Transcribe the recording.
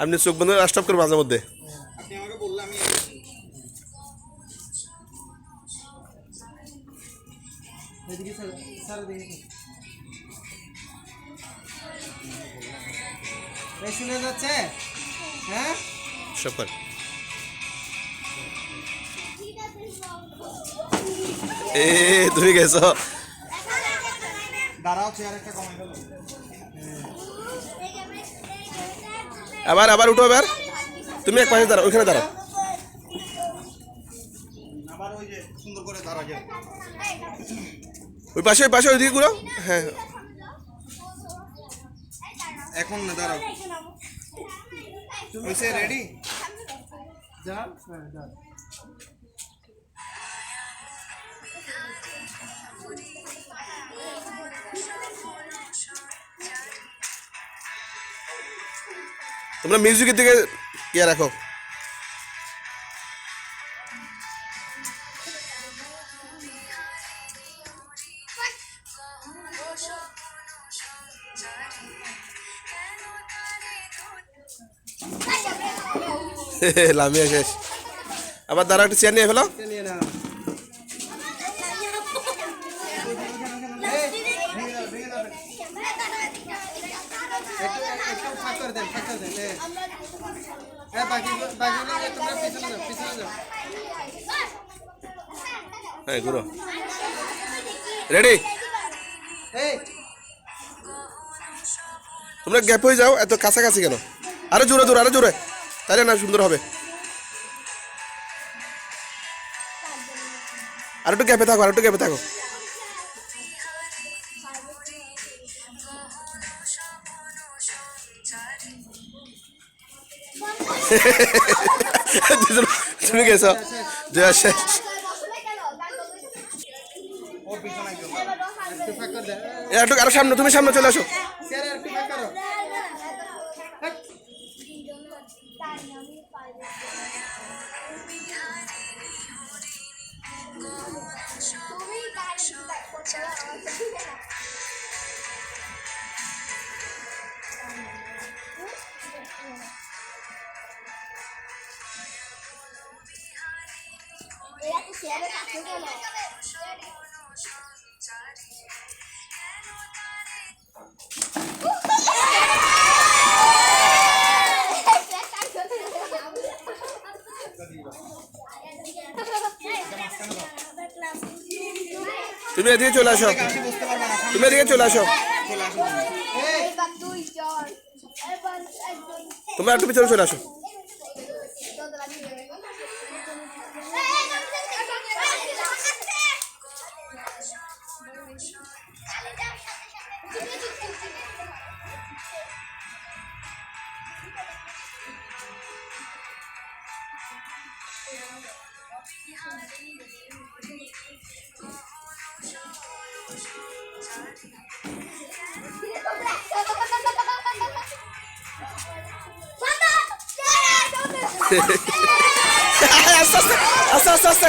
আপনি চোখ বন্ধ করে স্টপ করবেন মাঝে মধ্যে। শুনে যাচ্ছে? হ্যাঁ সব তুমি গেছো। দাঁড়াও, চেয়ার একটা কমাই দাও। আবার আবার উঠো, এবার তুমি এক পাশে দাঁড়াও, ওইখানে দাঁড়াও। আবার ওই যে সুন্দর করে দাঁড়া যায়। ওই পাশে ওই পাশে ওইদিকে ঘুরো। হ্যাঁ এখন না, দাঁড়াও। তুমি সে রেডি? যা যা। তোমরা মিউজিকের দিকে ইয়ে রাখো। লামিয়া শেষ। আবার দাঁড়া, একটা চেয়ার নিয়ে ফেলো। হ্যাঁ ঘুরো। রেডি? তোমরা গ্যাপ হয়ে যাও, এত কাছাকাছি কেন? আরো জোরে জোরে, আরো জোরে, তাহলে না সুন্দর হবে। আর একটু গ্যাপে থাকো, আর একটু গ্যাপে থাকো। তুমি গেছো, জয়া শেষ। একটু আরো সামনে, তুমি সামনে চলে আসো। তুমি এদিকে চলে আসো, তুমি এদিকে চলে আসো। তোমরা একটু পিছনে চলে আসো। আস্তে আস্তে আস্তে আস্তে আস্তে।